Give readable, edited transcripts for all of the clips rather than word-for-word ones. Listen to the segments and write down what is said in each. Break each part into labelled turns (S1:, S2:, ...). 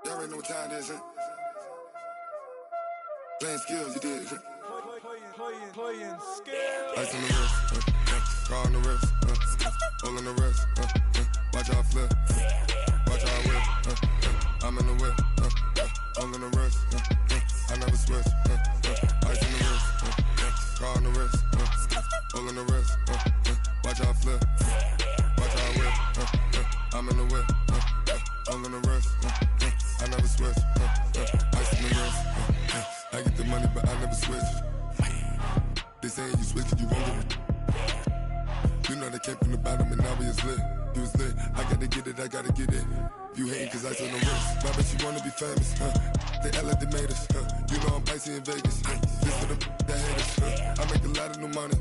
S1: Y'all already know what time it is, huh? Playing skills, you did.
S2: Playing skills.
S1: Ice on the wrist, car on the wrist, hole on the wrist, watch how I flip, watch how I whip, I'm in the whip, hole on the wrist, I never switch, ice on the wrist, car on the wrist, hole on the wrist, watch how I flip, watch how I whip, I'm in the whip, hole on the wrist, I never switch, ice on the wrist, I get the money but I never switch. They saying you switch it, you won't get it. You know they came from the bottom and now we is lit. You was lit, I gotta get it, I gotta get it. You hating cause ice on the wrist. My bitch, you wanna be famous, They act like they made us, You know I'm icy in Vegas, This for the that hate us, I make a lot of new money,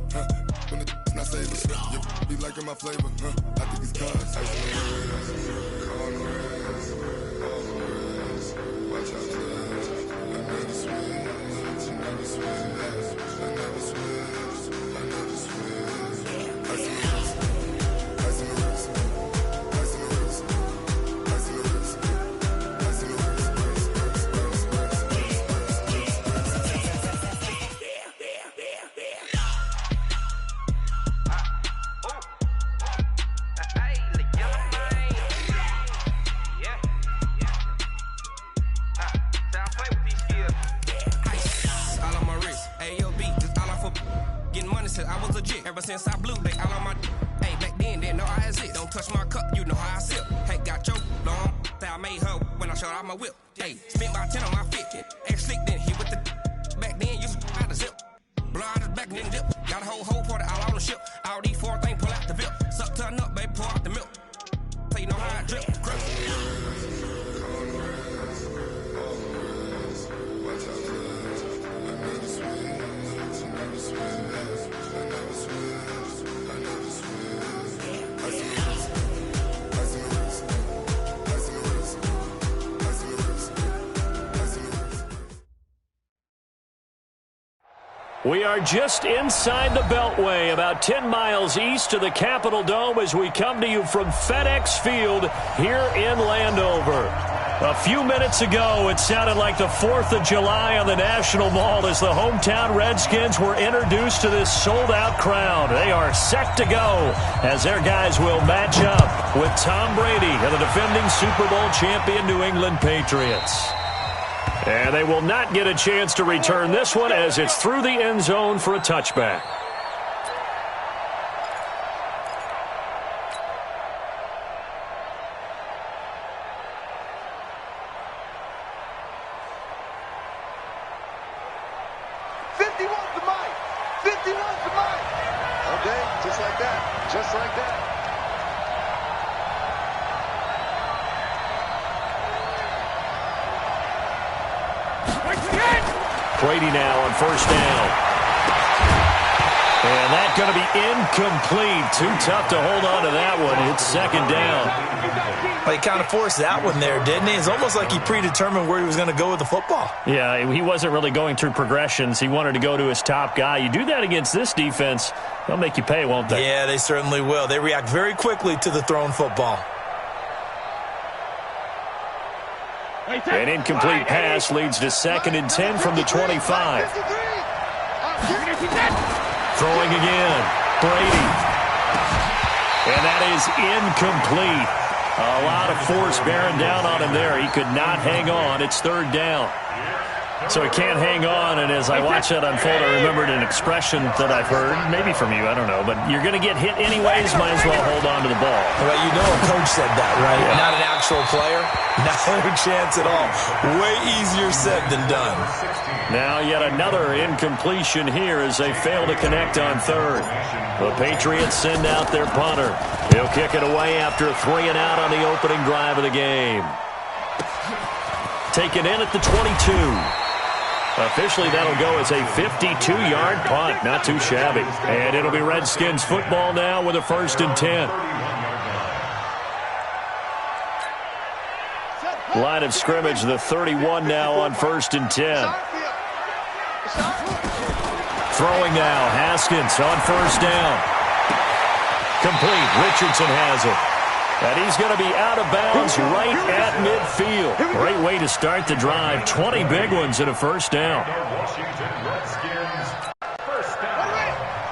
S1: When it's not savers, You be liking my flavor, I think it's cause ice on the wrist, car on the wrist, all on the wrist. Watch out, cuz I never switch, I never switch. I never switch, I never switch. Ice in the wrist, ice in the wrist, ice in the wrist, ice in the wrist, ice in the wrist,
S3: I was legit. Ever since I blew, they all on my hey, back then, didn't know I exist. Don't touch my cup, you know how I sip. Hey, got your long, I made her when I showed out my whip. Hey, spent about 10 on my fit. Ex-slick, then hit with the back then, used to out the zip. Blow out the back, then dip. Got a whole party all on the ship. All these four things, pull out the VIP. Suck, turn up, baby, pour out the milk. So you know how I drip.
S4: We are just inside the Beltway, about 10 miles east of the Capitol Dome as we come to you from FedEx Field here in Landover. A few minutes ago, it sounded like the 4th of July on the National Mall as the hometown Redskins were introduced to this sold-out crowd. They are set to go as their guys will match up with Tom Brady and the defending Super Bowl champion New England Patriots. And they will not get a chance to return this one as it's through the end zone for a touchback. Brady now on first down. And that's going to be incomplete. Too tough to hold on to that one. It's second down.
S5: Well, he kind of forced that one there, didn't he? It's almost like he predetermined where he was going to go with the football.
S4: Yeah, he wasn't really going through progressions. He wanted to go to his top guy. You do that against this defense, they'll make you pay, won't they?
S5: Yeah, they certainly will. They react very quickly to the thrown football.
S4: An incomplete pass leads to 2nd and 10 from the 25. Throwing again. Brady. And that is incomplete. A lot of force bearing down on him there. He could not hang on. It's 3rd down. So he can't hang on, and as I watch that unfold, I remembered an expression that I've heard, maybe from you, I don't know, but you're going to get hit anyways, might as well hold on to the ball.
S5: Well, you know a coach said that, right? Yeah. Not an actual player. No chance at all. Way easier said than done.
S4: Now yet another incompletion here as they fail to connect on 3rd. The Patriots send out their punter. He'll kick it away after a 3 and out on the opening drive of the game. Taken in at the 22. Officially, that'll go as a 52-yard punt. Not too shabby. And it'll be Redskins football now with a 1st and 10. Line of scrimmage, the 31 now on 1st and 10. Throwing now, Haskins on 1st down. Complete. Richardson has it. And he's going to be out of bounds right at midfield. Great way to start the drive. 20 big ones and a first down.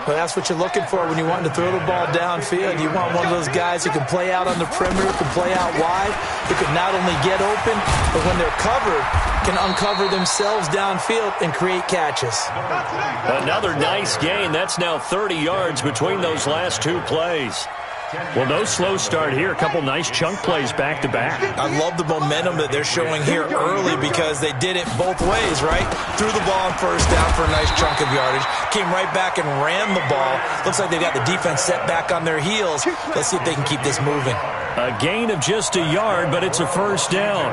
S5: Well, that's what you're looking for when you're wanting to throw the ball downfield. You want one of those guys who can play out on the perimeter, who can play out wide, who can not only get open, but when they're covered, can uncover themselves downfield and create catches.
S4: Another nice gain. That's now 30 yards between those last two plays. Well, no slow start here. A couple nice chunk plays back-to-back.
S5: I love the momentum that they're showing here early because they did it both ways, right? Threw the ball on first down for a nice chunk of yardage. Came right back and ran the ball. Looks like they've got the defense set back on their heels. Let's see if they can keep this moving.
S4: A gain of just a yard, but it's a first down.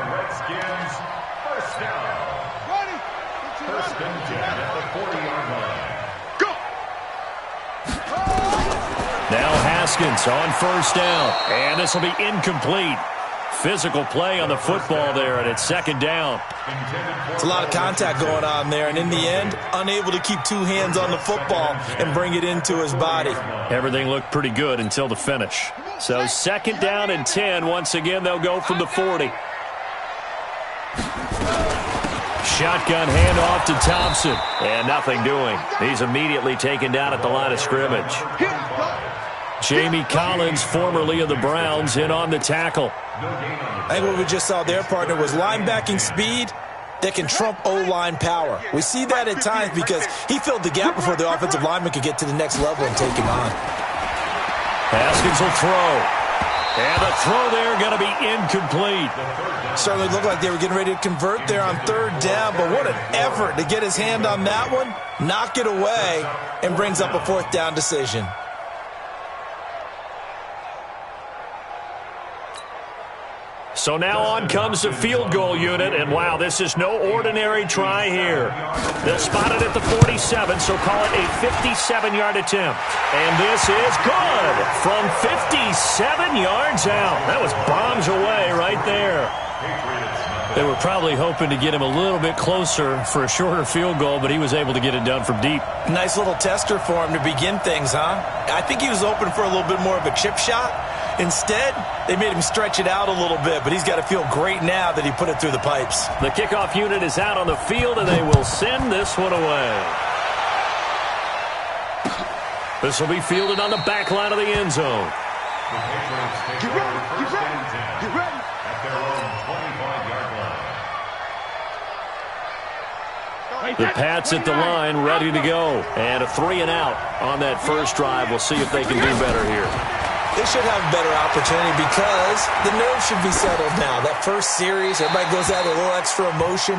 S4: Now Haskins on first down, and this will be incomplete. Physical play on the football there, and it's second down.
S5: It's a lot of contact going on there, and in the end, unable to keep two hands on the football and bring it into his body.
S4: Everything looked pretty good until the finish. So second down and 10. Once again, they'll go from the 40. Shotgun handoff to Thompson, and nothing doing. He's immediately taken down at the line of scrimmage. Jamie Collins, formerly of the Browns, in on the tackle.
S5: I think what we just saw there, partner, was linebacking speed that can trump O-line power. We see that at times because he filled the gap before the offensive lineman could get to the next level and take him on.
S4: Haskins will throw. And the throw there going to be incomplete.
S5: Certainly looked like they were getting ready to convert there on third down, but what an effort to get his hand on that one, knock it away, and brings up a fourth down decision.
S4: So now on comes the field goal unit, and wow, this is no ordinary try here. They'll spot it at the 47, so call it a 57-yard attempt. And this is good from 57 yards out. That was bombs away right there. They were probably hoping to get him a little bit closer for a shorter field goal, but he was able to get it done from deep.
S5: Nice little tester for him to begin things, huh? I think he was open for a little bit more of a chip shot. Instead, they made him stretch it out a little bit, but he's got to feel great now that he put it through the pipes.
S4: The kickoff unit is out on the field, and they will send this one away. This will be fielded on the back line of the end zone.
S2: Get ready, get ready, get ready.
S6: At their own 25-yard line.
S4: The Pats at the line, ready to go. And a 3 and out on that first drive. We'll see if they can do better here.
S5: They should have a better opportunity because the nerves should be settled now. That first series, everybody goes out with a little extra emotion.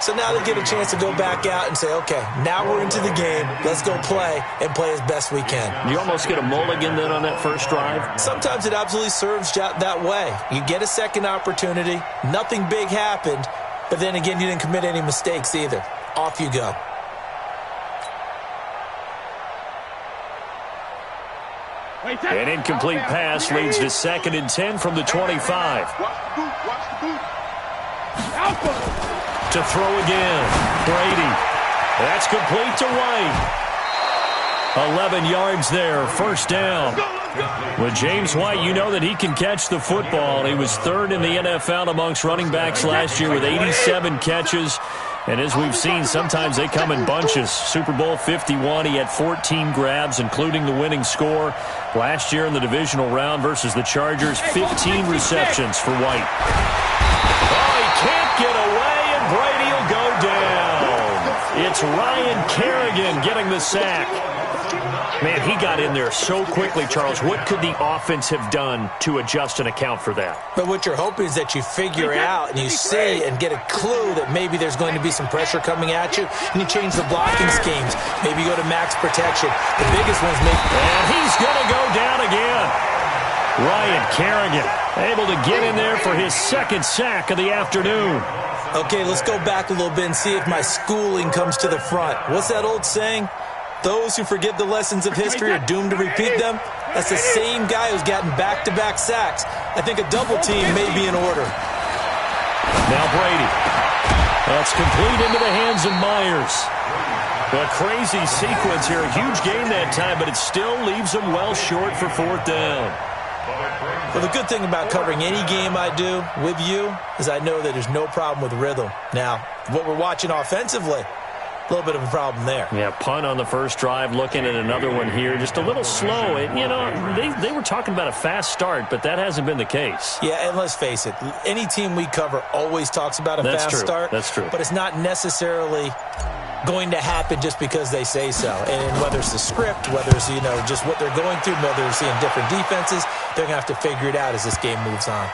S5: So now they get a chance to go back out and say, okay, now we're into the game. Let's go play and play as best we can.
S4: You almost get a mulligan then on that first drive?
S5: Sometimes it absolutely serves that way. You get a second opportunity. Nothing big happened. But then again, you didn't commit any mistakes either. Off you go.
S4: An incomplete pass leads to 2nd and 10 from the 25. To throw again. Brady. That's complete to White. 11 yards there. First down. With James White, you know that he can catch the football. He was 3rd in the NFL amongst running backs last year with 87 catches. And as we've seen, sometimes they come in bunches. Super Bowl 51, he had 14 grabs, including the winning score. Last year in the divisional round versus the Chargers, 15 receptions for White. Oh, he can't get away, and Brady will go down. It's Ryan Kerrigan getting the sack. Man, he got in there so quickly, Charles. What could the offense have done to adjust and account for that?
S5: But what you're hoping is that you figure out and you see and get a clue that maybe there's going to be some pressure coming at you, and you change the blocking schemes. Maybe you go to max protection. The biggest one's make.
S4: And he's going to go down again. Ryan Kerrigan able to get in there for his 2nd sack of the afternoon.
S5: Okay, let's go back a little bit and see if my schooling comes to the front. What's that old saying? Those who forget the lessons of history are doomed to repeat them. That's the same guy who's gotten back-to-back sacks. I think a double team may be in order.
S4: Now Brady. That's complete into the hands of Myers. A crazy sequence here. A huge gain that time, but it still leaves them well short for 4th down.
S5: Well, the good thing about covering any game I do with you is I know that there's no problem with rhythm. Now, what we're watching offensively, a little bit of a problem there.
S4: Yeah, punt on the first drive, looking at another one here. Just a little slow. You know, they were talking about a fast start, but that hasn't been the case.
S5: Yeah, and let's face it, any team we cover always talks about a fast start.
S4: That's true.
S5: But it's not necessarily going to happen just because they say so. And whether it's the script, whether it's, you know, just what they're going through, whether they're seeing different defenses, they're going to have to figure it out as this game moves on.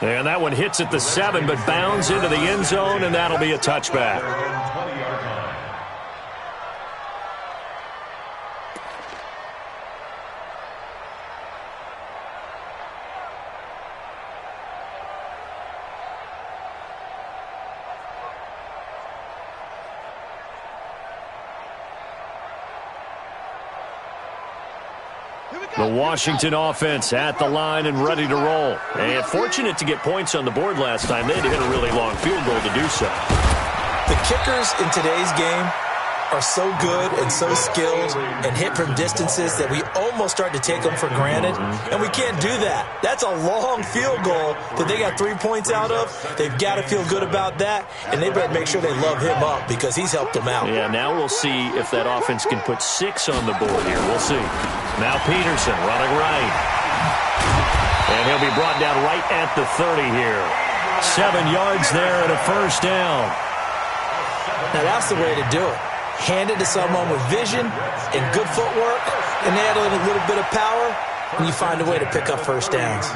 S4: And that one hits at the 7, but bounds into the end zone, and that'll be a touchback. The Washington offense at the line and ready to roll. And fortunate to get points on the board last time. They had to hit a really long field goal to do so.
S5: The kickers in today's game are so good and so skilled and hit from distances that we almost start to take them for granted, and we can't do that. That's a long field goal that they got 3 points out of. They've got to feel good about that, and they better make sure they love him up because he's helped them out.
S4: Yeah, now we'll see if that offense can put 6 on the board here. We'll see. Now Peterson running right. And he'll be brought down right at the 30 here. 7 yards there and a first down.
S5: Now that's the way to do it. Hand it to someone with vision and good footwork, and add in a little bit of power, and you find a way to pick up first downs.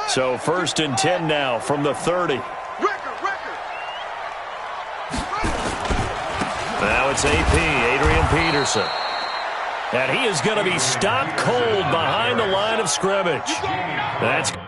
S4: So 1st and 10 now from the 30. Now it's AP, Adrian Peterson. And he is going to be stopped cold behind the line of scrimmage. That's going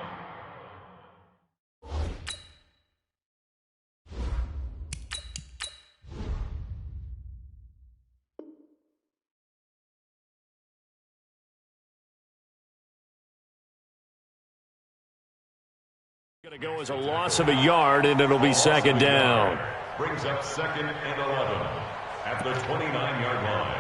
S4: to go as a loss of a yard, and it'll be 2nd down.
S2: Brings up 2nd and 11 at the 29-yard line.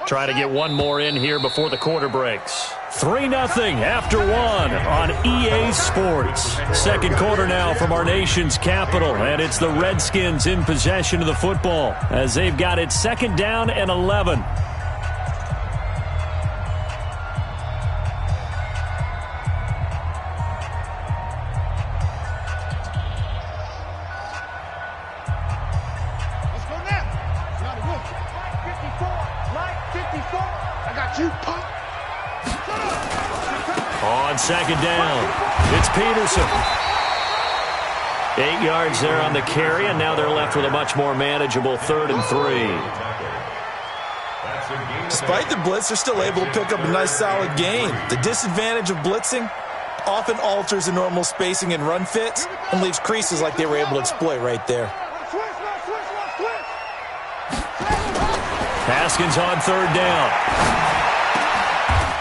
S4: Try to get one more in here before the quarter breaks. 3-0 after 1 on EA Sports. 2nd quarter now from our nation's capital, and it's the Redskins in possession of the football as they've got it 2nd down and 11. On 2nd down, it's Peterson. 8 yards there on the carry, and now they're left with a much more manageable 3rd and 3.
S5: Despite the blitz, they're still able to pick up a nice solid gain. The disadvantage of blitzing often alters the normal spacing and run fits and leaves creases like they were able to exploit right there.
S4: Haskins on 3rd down.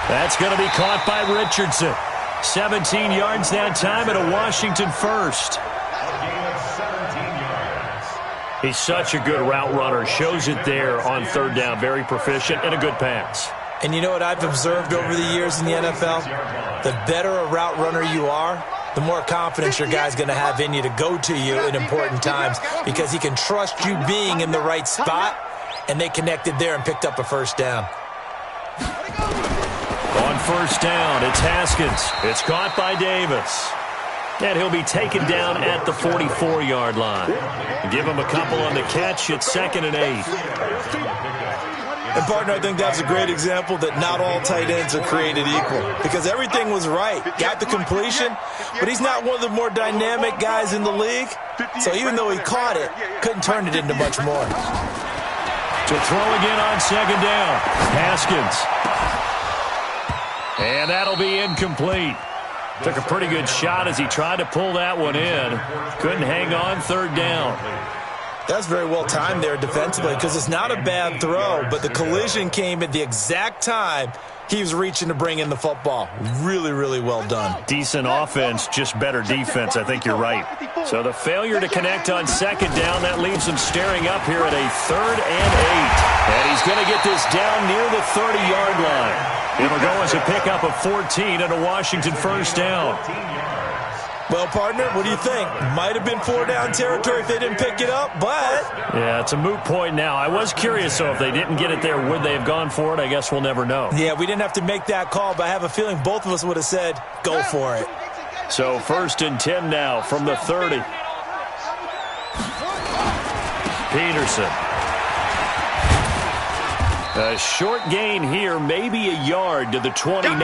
S4: That's going to be caught by Richardson. 17 yards that time, and a Washington first. He's such a good route runner. Shows it there on 3rd down. Very proficient and a good pass.
S5: And you know what I've observed over the years in the NFL? The better a route runner you are, the more confidence your guy's going to have in you to go to you in important times because he can trust you being in the right spot, and they connected there and picked up a first down.
S4: On 1st down, it's Haskins. It's caught by Davis. And he'll be taken down at the 44-yard line. Give him a couple on the catch. It's 2nd and 8.
S5: And, partner, I think that's a great example that not all tight ends are created equal because everything was right. Got the completion, but he's not one of the more dynamic guys in the league. So even though he caught it, couldn't turn it into much more.
S4: To throw again on 2nd down, Haskins. And that'll be incomplete. Took a pretty good shot as he tried to pull that one in. Couldn't hang on third down.
S5: That's very well timed there defensively because it's not a bad throw, but the collision came at the exact time he was reaching to bring in the football. Really, really well done.
S4: Decent offense, just better defense. I think you're right. So the failure to connect on second down, that leaves him staring up here at a 3rd and 8. And he's going to get this down near the 30-yard line. It'll go as a pickup of 14 and a Washington first down.
S5: Well, partner, what do you think? Might have been 4-down territory if they didn't pick it up, but...
S4: Yeah, it's a moot point now. I was curious, so if they didn't get it there, would they have gone for it? I guess we'll never know.
S5: Yeah, we didn't have to make that call, but I have a feeling both of us would have said, go for it.
S4: So 1st and 10 now from the 30. Peterson. A short gain here, maybe a yard to the 29.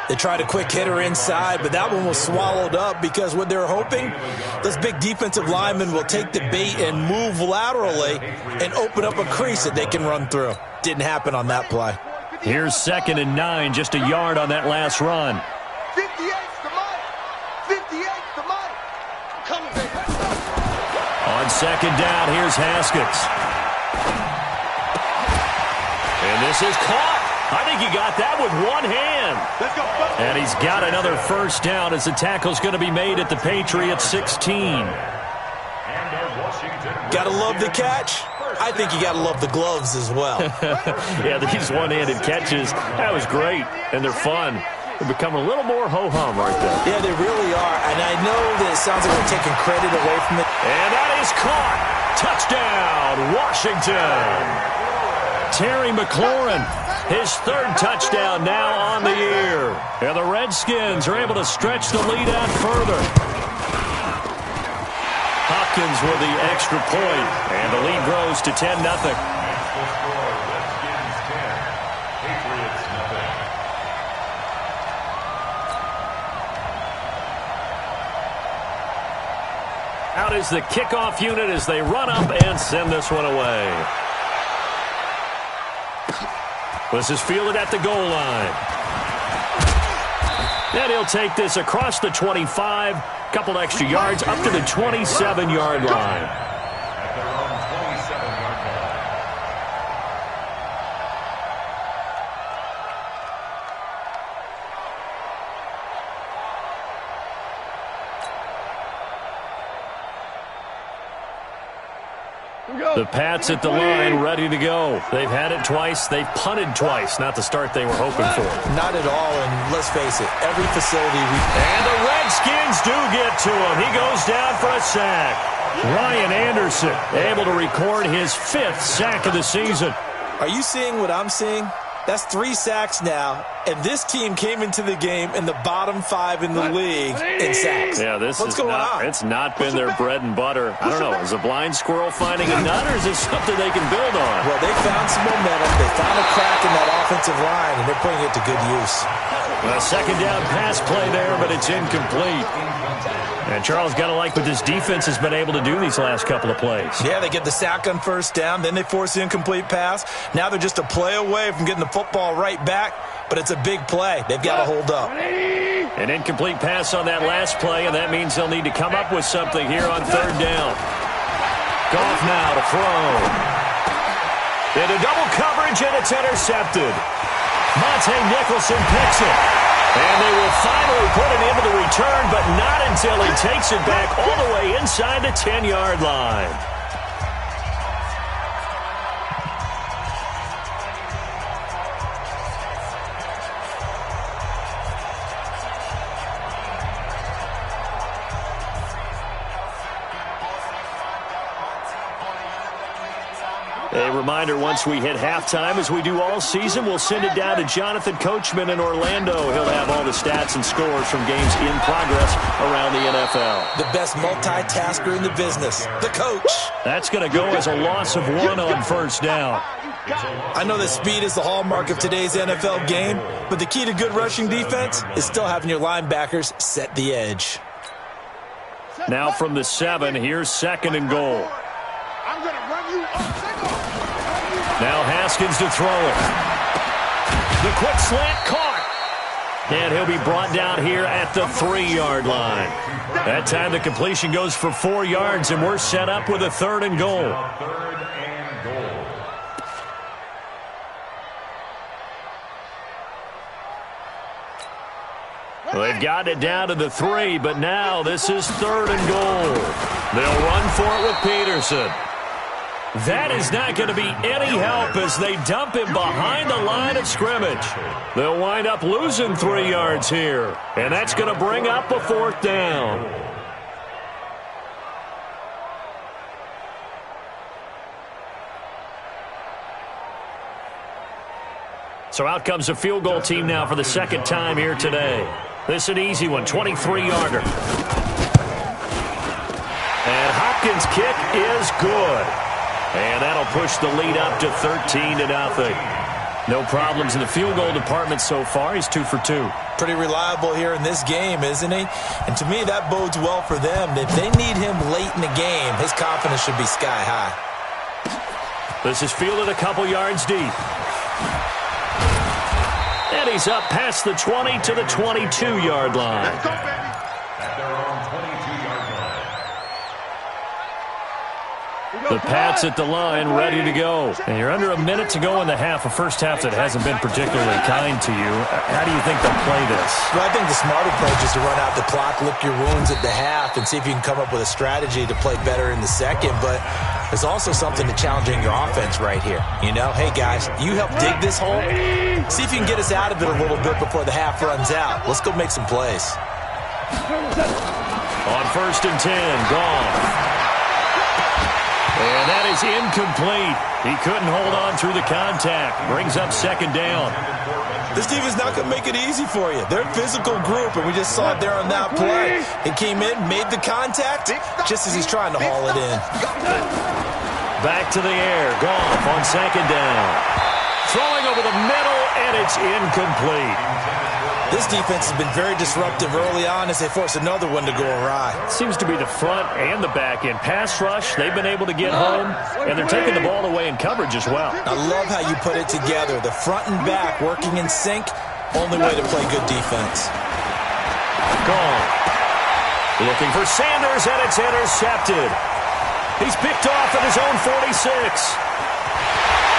S5: They tried a quick hitter inside, but that one was swallowed up because what they're hoping, those big defensive linemen will take the bait and move laterally and open up a crease that they can run through. Didn't happen on that play.
S4: Here's 2nd and 9, just a yard on that last run.
S6: 58's the Mike. 58's the Mike. Come on, baby.
S4: On 2nd down, here's Haskins. And this is caught. I think he got that with one hand.
S6: Let's go.
S4: And he's got another first down as the tackle's going to be made at the Patriots 16.
S5: Gotta love the catch. I think you gotta love the gloves as well.
S4: Yeah, these one-handed catches, that was great, and they're fun. They become a little more ho-hum right there.
S5: Yeah, they really are, and I know that it sounds like we're taking credit away from it.
S4: And that is caught. Touchdown, Washington. Terry McLaurin, his 3rd touchdown now on the year. And the Redskins are able to stretch the lead out further. Hopkins with the extra point, and the lead grows to 10-0. Out is the kickoff unit as they run up and send this one away. This is fielded at the goal line. And he'll take this across the 25, couple extra yards up to the 27-yard line.
S2: At their own 27-yard line.
S4: The Pats at the line, ready to go. They've had it twice. They've punted twice. Not the start they were hoping for.
S5: Not at all, and let's face it, every facility
S4: And the Redskins do get to him. He goes down for a sack. Ryan Anderson able to record his 5th sack of the season.
S5: Are you seeing what I'm seeing? That's 3 sacks now, and this team came into the game in the bottom 5 in the league in sacks.
S4: Yeah,
S5: What's going on?
S4: It's not been their bread and butter. I don't know. Is a blind squirrel finding a nut, or is this something they can build on?
S5: Well, they found some momentum. They found a crack in that offensive line, and they're putting it to good use.
S4: A 2nd down pass play there, but it's incomplete. And Charles, got to like what this defense has been able to do these last couple of plays.
S5: Yeah, they get the sack on 1st down, then they force the incomplete pass. Now they're just a play away from getting the football right back, but it's a big play. They've got to hold up.
S4: An incomplete pass on that last play, and that means they'll need to come up with something here on 3rd down. Goff now to throw. Into double coverage, and it's intercepted. Monte Nicholson picks it. And they will finally put it into the return, but not until he takes it back all the way inside the 10-yard line. A reminder, once we hit halftime, as we do all season, we'll send it down to Jonathan Coachman in Orlando. He'll have all the stats and scores from games in progress around the NFL.
S5: The best multitasker in the business, the coach.
S4: That's going to go as a loss of 1 on 1st down.
S5: I know that speed is the hallmark of today's NFL game, but the key to good rushing defense is still having your linebackers set the edge.
S4: Now from the 7, here's 2nd and goal.
S6: I'm going to run you up.
S4: Now Haskins to throw it. The quick slant caught. And he'll be brought down here at the 3-yard line. That time the completion goes for 4 yards, and we're set up with a 3rd and goal.
S2: Third and goal.
S4: Well, they've got it down to the 3, but now this is 3rd and goal. They'll run for it with Peterson. That is not going to be any help as they dump him behind the line of scrimmage. They'll wind up losing 3 yards here, and that's going to bring up a 4th down. So out comes a field goal team now for the 2nd time here today. This is an easy one, 23-yarder. And Hopkins' kick is good. And that'll push the lead up to 13-0. No problems in the field goal department so far. He's 2 for 2.
S5: Pretty reliable here in this game, isn't he? And to me, that bodes well for them. If they need him late in the game, his confidence should be sky high.
S4: This is fielded a couple yards deep. And he's up past the 20 to the 22-yard line.
S2: At their own 22-yard line.
S4: The Pats at the line, ready to go. And you're under a minute to go in the half, a first half that hasn't been particularly kind to you. How do you think they'll play this?
S5: Well, I think the smart approach is to run out the clock, lick your wounds at the half, and see if you can come up with a strategy to play better in the second. But there's also something to challenging your offense right here. You know, hey, guys, you help dig this hole. See if you can get us out of it a little bit before the half runs out. Let's go make some plays.
S4: On 1st and 10, gone. And that is incomplete. He couldn't hold on through the contact. Brings up 2nd down.
S5: This team is not going to make it easy for you. They're a physical group, and we just saw it there on that play. He came in, made the contact, just as he's trying to haul it in.
S4: Back to the air. Goff on 2nd down. Throwing over the middle, and it's incomplete.
S5: This defense has been very disruptive early on as they force another one to go awry.
S4: Seems to be the front and the back end. Pass rush, they've been able to get home, and they're taking the ball away in coverage as well.
S5: I love how you put it together. The front and back working in sync, only way to play good defense.
S4: Gone. Looking for Sanders, and it's intercepted. He's picked off at his own 46.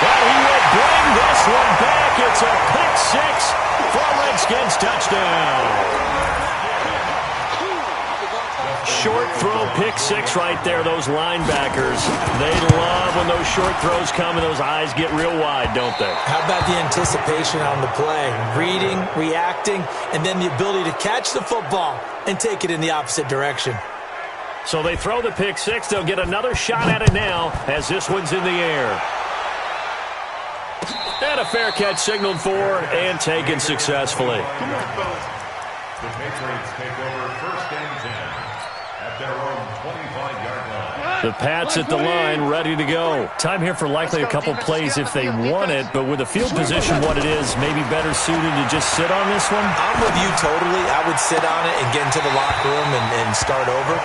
S4: But he will bring this one back. It's a pick 6 for a Redskins touchdown. Short throw, pick 6 right there. Those linebackers, they love when those short throws come and those eyes get real wide, don't they?
S5: How about the anticipation on the play? Reading, reacting, and then the ability to catch the football and take it in the opposite direction.
S4: So they throw the pick 6. They'll get another shot at it now as this one's in the air. And a fair catch signaled for and taken successfully.
S2: The Patriots take over 1st and 10 at their own 25-yard line.
S4: The Pats at the line, ready to go. Time here for likely a couple plays if they want it, but with the field position what it is, maybe better suited to just sit on this one?
S5: I'm with you totally. I would sit on it and get into the locker room and start over.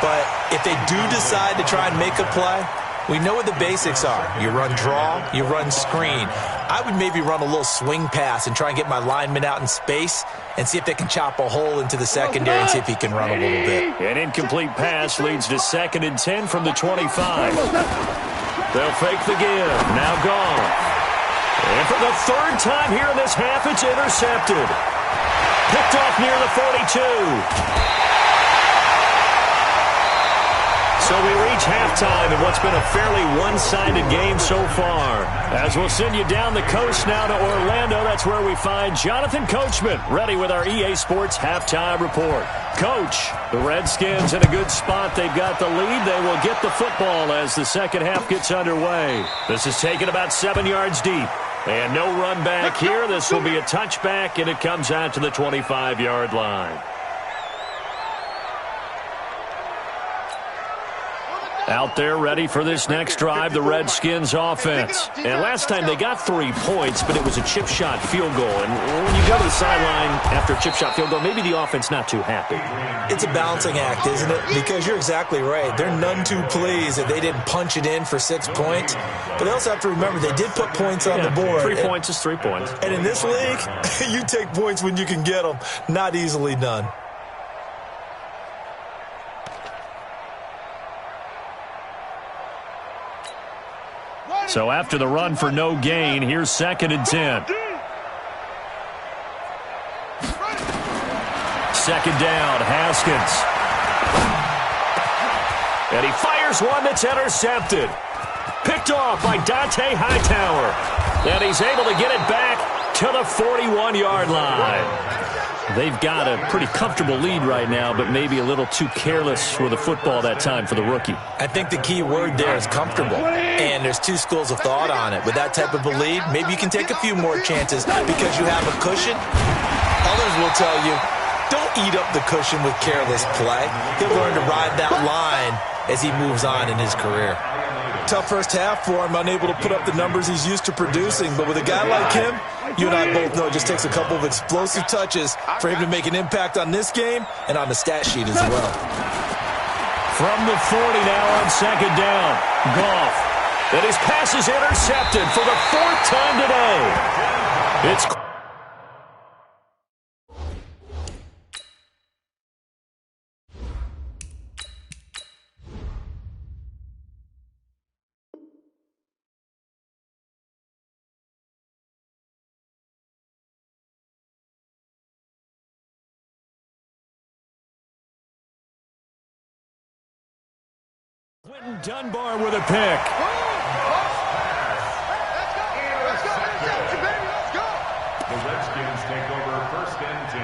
S5: But if they do decide to try and make a play, we know what the basics are. You run draw, you run screen. I would maybe run a little swing pass and try and get my lineman out in space and see if they can chop a hole into the secondary and see if he can run a little bit.
S4: An incomplete pass leads to 2nd and 10 from the 25. They'll fake the give. Now gone. And for the 3rd time here in this half, it's intercepted. Picked off near the 42. So we reach halftime in what's been a fairly one-sided game so far. As we'll send you down the coast now to Orlando, that's where we find Jonathan Coachman, ready with our EA Sports Halftime Report. Coach, the Redskins in a good spot. They've got the lead. They will get the football as the second half gets underway. This is taken about 7 yards deep. And no run back here. This will be a touchback, and it comes out to the 25-yard line. Out there ready for this next drive, the Redskins offense. And last time they got 3 points, but it was a chip shot field goal. And when you go to the sideline after a chip shot field goal, maybe the offense not too happy.
S5: It's a balancing act, isn't it? Because you're exactly right. They're none too pleased that they didn't punch it in for 6 points. But they also have to remember they did put points on the board.
S4: 3 points is 3 points.
S5: And in this league, you take points when you can get them. Not easily done.
S4: So after the run for no gain, here's 2nd and 10. 2nd down, Haskins. And he fires one that's intercepted. Picked off by Dante Hightower. And he's able to get it back to the 41-yard line. They've got a pretty comfortable lead right now, but maybe a little too careless with the football that time for the rookie.
S5: I think the key word there is comfortable, and there's 2 schools of thought on it. With that type of a lead, maybe you can take a few more chances because you have a cushion. Others will tell you, don't eat up the cushion with careless play. He'll learn to ride that line as he moves on in his career. Tough first half for him, unable to put up the numbers he's used to producing. But with a guy like him, you and I both know it just takes a couple of explosive touches for him to make an impact on this game and on the stat sheet as well.
S4: From the 40 now on 2nd down, Goff. And his pass is intercepted for the 4th time today. It's Dunbar with a pick.
S2: The Redskins take over 1st and 10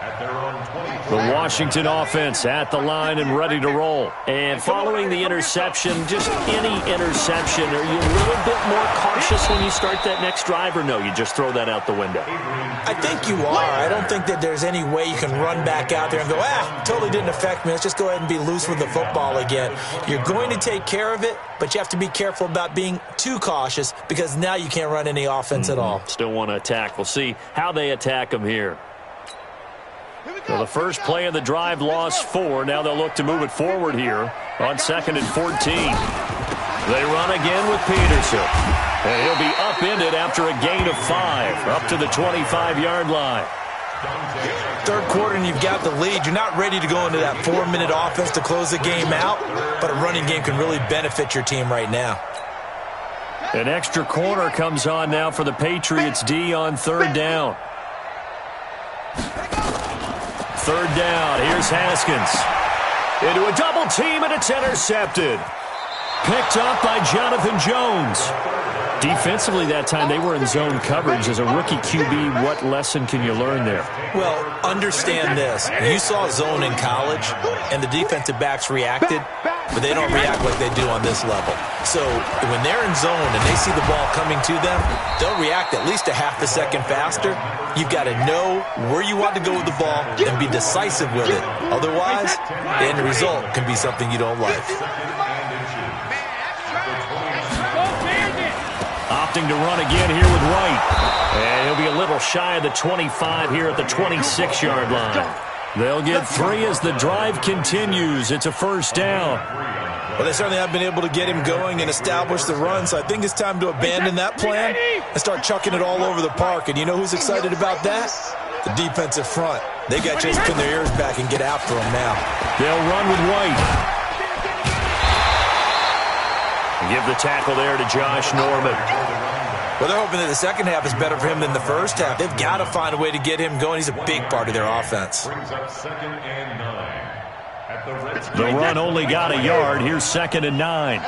S2: at their own 20.
S4: The Washington offense at the line and ready to roll. And following the interception, just any interception, are you a little bit more cautious when you start that next drive, or no, you just throw that out the window?
S5: I think you are. I don't think that there's any way you can run back out there and go, totally didn't affect me. Let's just go ahead and be loose with the football again. You're going to take care of it, but you have to be careful about being too cautious because now you can't run any offense at all.
S4: Still want to attack. We'll see how they attack them here. So the first play of the drive lost 4. Now they'll look to move it forward here on 2nd and 14. They run again with Peterson. And he'll be upended after a gain of 5, up to the 25-yard line.
S5: 3rd quarter and you've got the lead. You're not ready to go into that 4-minute offense to close the game out, but a running game can really benefit your team right now.
S4: An extra corner comes on now for the Patriots D on 3rd down. 3rd down, here's Haskins. Into a double team, and it's intercepted. Picked up by Jonathan Jones. Defensively that time, they were in zone coverage. As a rookie QB, what lesson can you learn there?
S5: Well, understand this. You saw zone in college, and the defensive backs reacted, but they don't react like they do on this level. So when they're in zone and they see the ball coming to them, they'll react at least a half a second faster. You've got to know where you want to go with the ball and be decisive with it. Otherwise, the end result can be something you don't like.
S4: Opting to run again here with Wright. And he'll be a little shy of the 25 here at the 26-yard line. They'll get 3 as the drive continues. It's a 1st down.
S5: Well, they certainly have been able to get him going and establish the run, so I think it's time to abandon that plan and start chucking it all over the park. And you know who's excited about that? The defensive front. They got to just pin their ears back and get after him now.
S4: They'll run with White. Give the tackle there to Josh Norman.
S5: Well, they're hoping that the second half is better for him than the first half. They've got to find a way to get him going. He's a big part of their offense.
S2: Brings up 2nd and 9 at the Redskins.
S4: The run only got a yard. Here's 2nd and 9.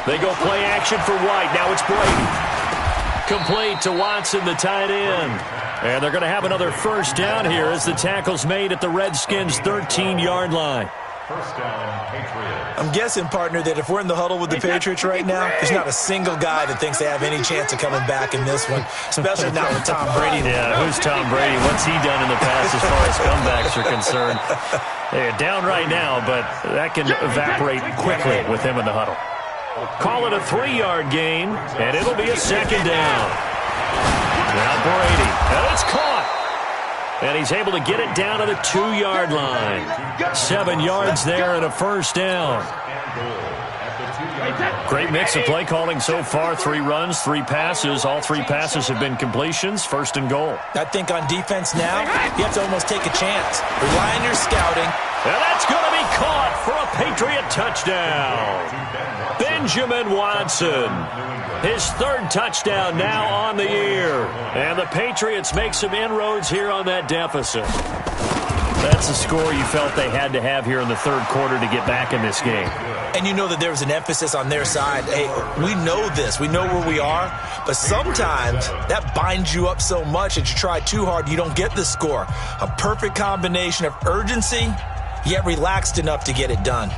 S4: They go play action for White. Now it's Brady. Complete to Watson, the tight end. And they're going to have another 1st down here as the tackle's made at the Redskins' 13-yard line.
S2: 1st down, Patriots.
S5: I'm guessing, partner, that if we're in the huddle with the Patriots right now, there's not a single guy that thinks they have any chance of coming back in this one, especially not with Tom Brady.
S4: Yeah, who's Tom Brady? What's he done in the past as far as comebacks are concerned? They're down right now, but that can evaporate quickly with him in the huddle. Call it a 3-yard gain, and it'll be a second down. Now Brady, and it's caught. And he's able to get it down to the 2-yard line. 7 yards there and a first down. Great mix of play calling so far. 3 runs, 3 passes. All 3 passes have been completions. First and goal.
S5: I think on defense now, you have to almost take a chance. Rely on your scouting.
S4: And that's going to be caught for a Patriot touchdown. Benjamin Watson. His 3rd touchdown now on the year. And the Patriots make some inroads here on that deficit. That's the score you felt they had to have here in the 3rd quarter to get back in this game.
S5: And you know that there was an emphasis on their side. Hey, we know this. We know where we are. But sometimes that binds you up so much that you try too hard, you don't get the score. A perfect combination of urgency, yet relaxed enough to get it done.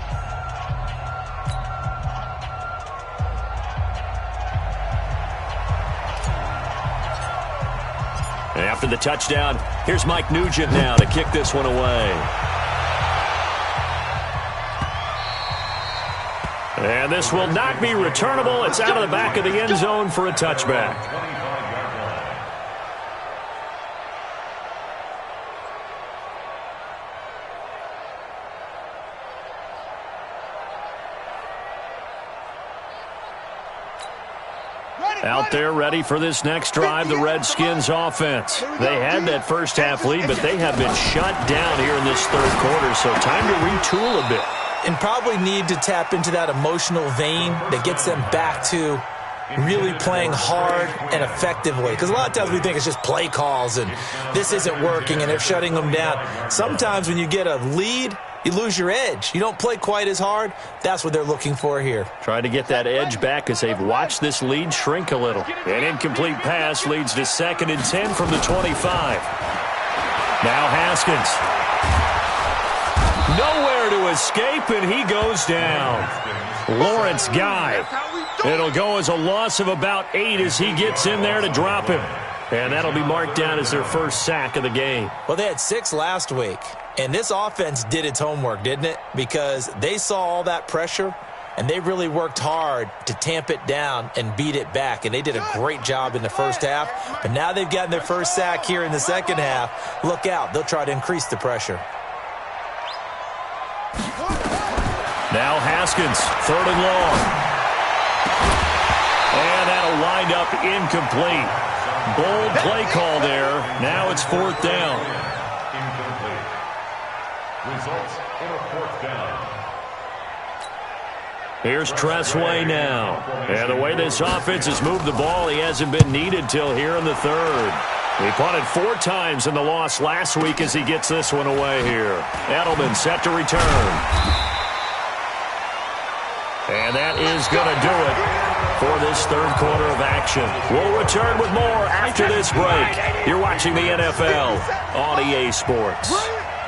S4: After the touchdown, here's Mike Nugent now to kick this one away. And this will not be returnable. It's out of the back of the end zone for a touchback. Out there ready for this next drive, the Redskins offense. They had that first half lead, but they have been shut down here in this 3rd quarter, so time to retool a bit.
S5: And probably need to tap into that emotional vein that gets them back to really playing hard and effectively. Because a lot of times we think it's just play calls and this isn't working and they're shutting them down. Sometimes when you get a lead, you lose your edge. You don't play quite as hard. That's what they're looking for here.
S4: Trying to get that edge back as they've watched this lead shrink a little. An incomplete pass leads to 2nd and 10 from the 25. Now Haskins. Nowhere to escape, and he goes down. Lawrence Guy. It'll go as a loss of about 8 as he gets in there to drop him. And that'll be marked down as their first sack of the game.
S5: Well, they had 6 last week. And this offense did its homework, didn't it? Because they saw all that pressure, and they really worked hard to tamp it down and beat it back. And they did a great job in the first half. But now they've gotten their first sack here in the second half. Look out. They'll try to increase the pressure.
S4: Now Haskins, 3rd and long. And that'll wind up incomplete. Bold play call there. Now it's 4th down.
S2: Results in a 4th down.
S4: Here's Tressway now. And the way this offense has moved the ball, he hasn't been needed till here in the 3rd. He punted 4 times in the loss last week as he gets this one away here. Edelman set to return. And that is going to do it for this 3rd quarter of action. We'll return with more after this break. You're watching the NFL on EA Sports.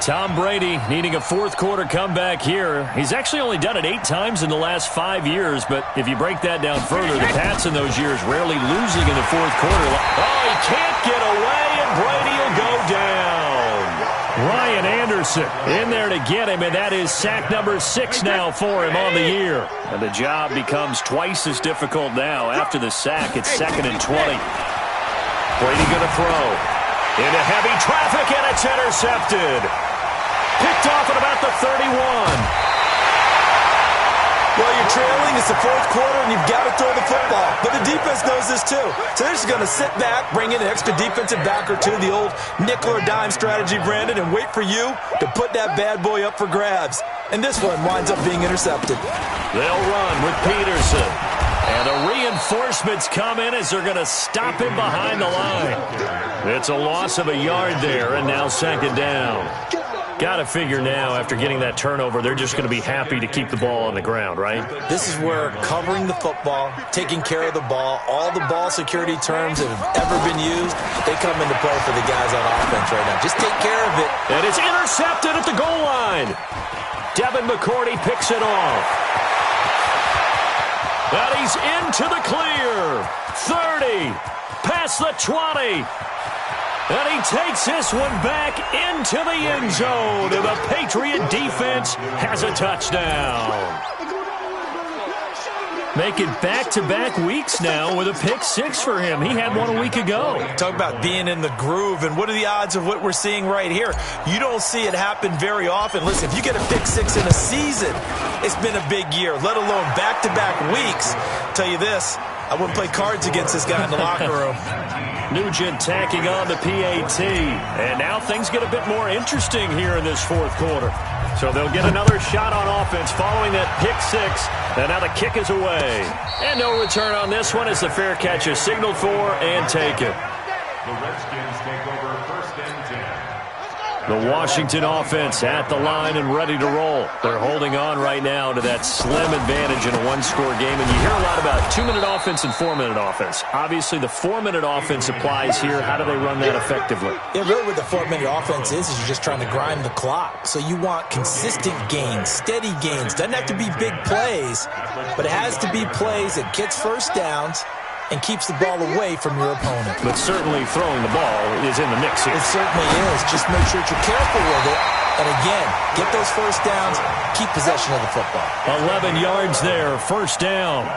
S4: Tom Brady needing a 4th quarter comeback here. He's actually only done it 8 times in the last 5 years, but if you break that down further, the Pats in those years rarely losing in the 4th quarter. Oh, he can't get away, and Brady will go down. Ryan Anderson in there to get him, and that is sack number 6 now for him on the year. And the job becomes twice as difficult now. After the sack, it's 2nd and 20. Brady going to throw. Into heavy traffic, and it's intercepted. Picked off at about the 31.
S5: Well, you're trailing. It's the 4th quarter, and you've got to throw the football. But the defense knows this, too. So they're just going to sit back, bring in an extra defensive back or 2, the old nickel or dime strategy, Brandon, and wait for you to put that bad boy up for grabs. And this one winds up being intercepted.
S4: They'll run with Peterson. And the reinforcements come in as they're going to stop him behind the line. It's a loss of a yard there, and now 2nd down. Got to figure now, after getting that turnover, they're just going to be happy to keep the ball on the ground, right?
S5: This is where covering the football, taking care of the ball, all the ball security terms that have ever been used, they come into play for the guys on offense right now. Just take care of it.
S4: And it's intercepted at the goal line. Devin McCourty picks it off. And he's into the clear. 30. Past the 20. And he takes this one back into the end zone. And the Patriot defense has a touchdown. Making back-to-back weeks now with a pick six for him. He had one a week ago.
S5: Talk about being in the groove, and what are the odds of what we're seeing right here? You don't see it happen very often. Listen, if you get a pick six in a season, it's been a big year, let alone back-to-back weeks. I'll tell you this, I wouldn't play cards against this guy in the locker room.
S4: Nugent tacking on the PAT. And now things get a bit more interesting here in this fourth quarter. So they'll get another shot on offense following that pick six. And now the kick is away. And no return on this one as the fair catch is signaled for and taken.
S2: The Redskins take over first and 10.
S4: The Washington offense at the line and ready to roll. They're holding on right now to that slim advantage in a one-score game. And you hear a lot about 2-minute offense and 4-minute offense. Obviously, the 4-minute offense applies here. How do they run that effectively?
S5: Yeah, really what the 4-minute offense is you're just trying to grind the clock. So you want consistent gains, steady gains. Doesn't have to be big plays, but it has to be plays that gets first downs and keeps the ball away from your opponent.
S4: But certainly throwing the ball is in the mix here.
S5: It certainly is. Just make sure that you're careful with it. And again, get those first downs, keep possession of the football.
S4: 11 yards there, first down.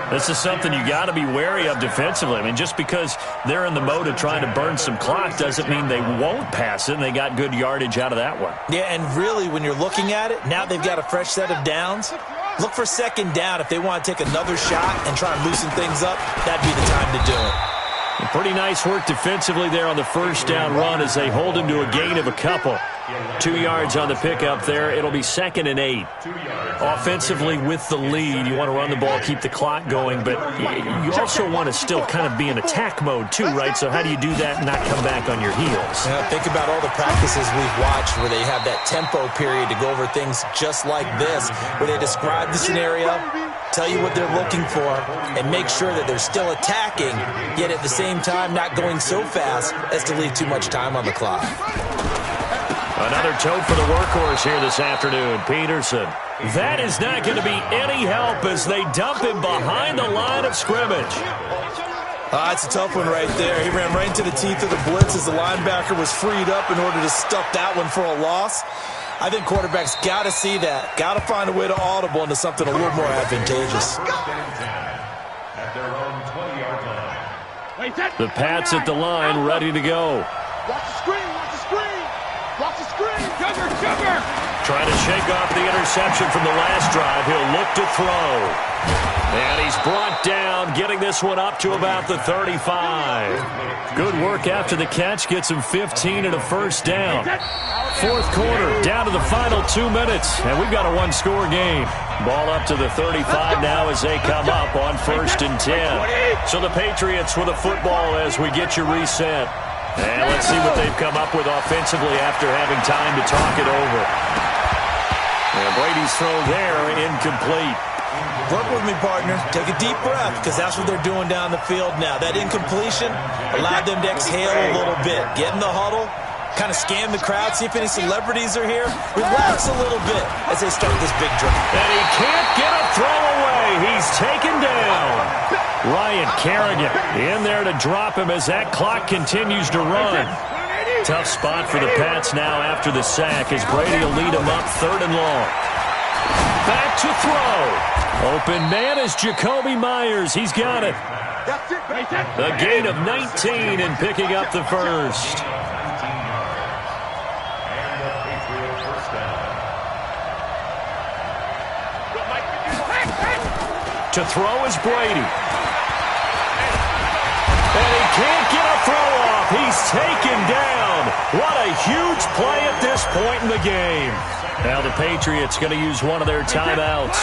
S4: This is something you got to be wary of defensively. I mean, just because they're in the mode of trying to burn some clock doesn't mean they won't pass it, and they got good yardage out of that one.
S5: Yeah, and really, when you're looking at it, now they've got a fresh set of downs. Look for second down if they want to take another shot and try and loosen things up. That'd be the time to do it.
S4: Pretty nice work defensively there on the first down run as they hold him to a gain of a couple. 2 yards on the pickup there. It'll be 2nd and 8. Offensively with the lead, you want to run the ball, keep the clock going, but you also want to still kind of be in attack mode too, right? So how do you do that and not come back on your heels?
S5: Yeah, think about all the practices we've watched where they have that tempo period to go over things just like this, where they describe the scenario, tell you what they're looking for, and make sure that they're still attacking, yet at the same time not going so fast as to leave too much time on the clock.
S4: Another tote for the workhorse here this afternoon, Peterson. That is not going to be any help as they dump him behind the line of scrimmage.
S5: That's a tough one right there. He ran right into the teeth of the blitz as the linebacker was freed up in order to stuff that one for a loss. I think quarterbacks got to see that. Got to find a way to audible into something a little more advantageous.
S2: At their own 20-yard line.
S4: The Pats at the line, ready to go.
S6: Watch the screen, watch the screen. Watch the screen. Sugar.
S4: Trying to shake off the interception from the last drive. He'll look to throw. And he's brought down, getting this one up to about the 35. Good work after the catch. Gets him 15 and a first down. Fourth quarter, down to the final 2 minutes. And we've got a one-score game. Ball up to the 35 now as they come up on 1st and 10. So the Patriots with a football as we get you reset. And let's see what they've come up with offensively after having time to talk it over. And Brady's throw there, incomplete.
S5: Work with me, partner. Take a deep breath, because that's what they're doing down the field now. That incompletion allowed them to exhale a little bit. Get in the huddle, kind of scan the crowd, see if any celebrities are here. Relax a little bit as they start this big drive.
S4: And he can't get a throw away. He's taken down. Ryan Kerrigan in there to drop him as that clock continues to run. Tough spot for the Pats now after the sack as Brady will lead him up 3rd and long. Back to throw. Open man is Jacoby Myers. He's got it. A gain of 19 and picking up the first. To throw is Brady. And he can't get a throw off. He's taken down. What a huge play at this point in the game. Now the Patriots going to use one of their timeouts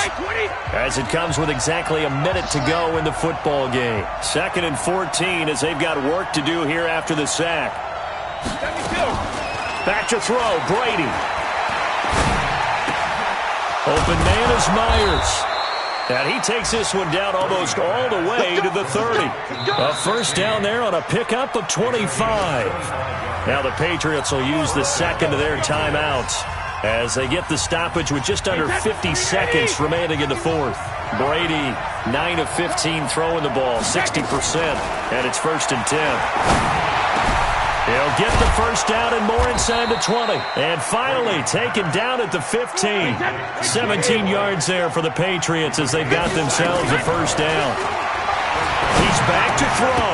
S4: as it comes with exactly a minute to go in the football game. 2nd and 14 as they've got work to do here after the sack. Back to throw, Brady. Open man is Myers. And he takes this one down almost all the way to the 30. A first down there on a pickup of 25. Now the Patriots will use the second of their timeouts. as they get the stoppage with just under 50 seconds remaining in the fourth. Brady, 9 of 15 throwing the ball, 60%, and it's 1st and 10. He'll get the first down and more inside the 20. And finally taken down at the 15. 17 yards there for the Patriots as they've got themselves a first down. He's back to throw.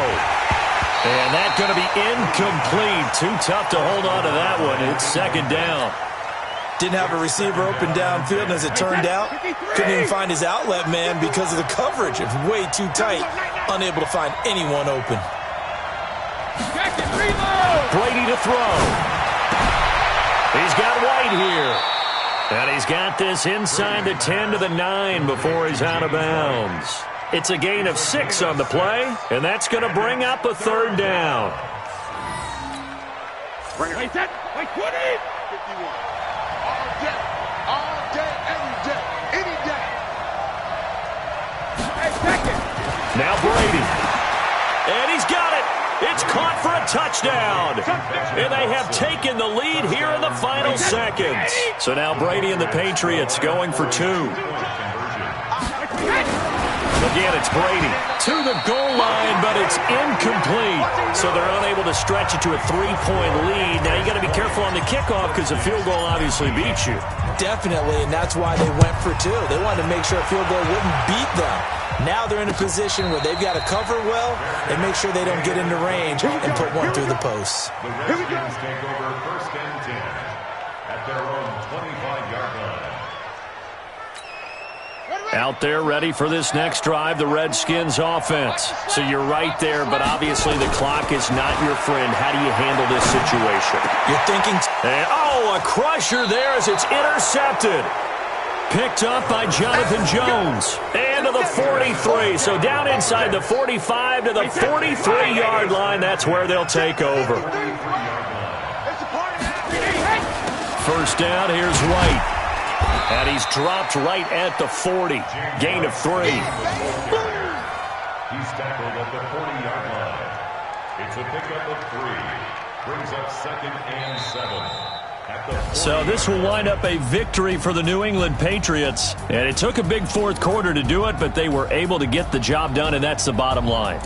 S4: And that's going to be incomplete. Too tough to hold on to that one. It's 2nd down.
S5: Didn't have a receiver open downfield, and as it turned out, couldn't even find his outlet man because of the coverage. It was way too tight, unable to find anyone open.
S4: Brady to throw. He's got White here. And he's got this inside the 10 to the 9 before he's out of bounds. It's a gain of 6 on the play, and that's going to bring up a 3rd down.
S6: Wait, set. Wait, 20. 51. All day, every day, any day. Hey, second.
S4: Now Brady. And he's got it. It's caught for a touchdown. And they have taken the lead here in the final seconds. So now Brady and the Patriots going for 2. Again, it's Brady to the goal line, but it's incomplete. So they're unable to stretch it to a 3-point lead. Now you got to be careful on the kickoff because a field goal obviously beats you.
S5: Definitely, and that's why they went for 2. They wanted to make sure a field goal wouldn't beat them. Now they're in a position where they've got to cover well and make sure they don't get into range and put one through the posts.
S2: The Redskins take over 1st and 10 at their own 25-yard line.
S4: Out there ready for this next drive, the Redskins offense. So you're right there, but obviously the clock is not your friend. How do you handle this situation?
S5: You're thinking...
S4: And, a crusher there as it's intercepted. Picked up by Jonathan Jones. And to the 43. So down inside the 45 to the 43-yard line. That's where they'll take over. First down, here's White. And he's dropped right at the 40. Gain of 3.
S2: He's tackled at the 40-yard line. It's a pickup of 3. Brings up 2nd and 7.
S4: So this will wind up a victory for the New England Patriots. And it took a big 4th quarter to do it, but they were able to get the job done, and that's the bottom line.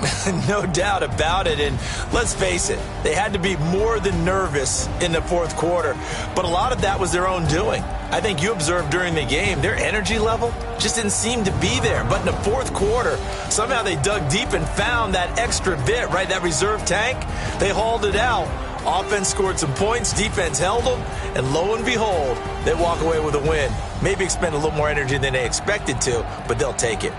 S5: No doubt about it. And let's face it, they had to be more than nervous in the 4th quarter. But a lot of that was their own doing. I think you observed during the game, their energy level just didn't seem to be there. But in the 4th quarter, somehow they dug deep and found that extra bit, right? That reserve tank, they hauled it out. Offense scored some points, defense held them, and lo and behold, they walk away with a win. Maybe expend a little more energy than they expected to, but they'll take it.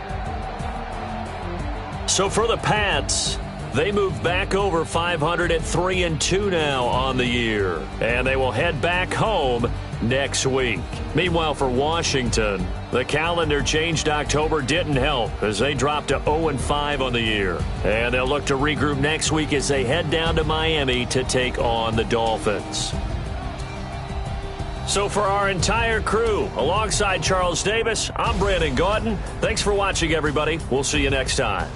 S4: So for the Pats, they move back over 500 at 3-2 now on the year. And they will head back home next week. Meanwhile, for Washington, the calendar changed. October didn't help as they dropped to 0-5 on the year. And they'll look to regroup next week as they head down to Miami to take on the Dolphins. So for our entire crew, alongside Charles Davis, I'm Brandon Gaudin. Thanks for watching, everybody. We'll see you next time.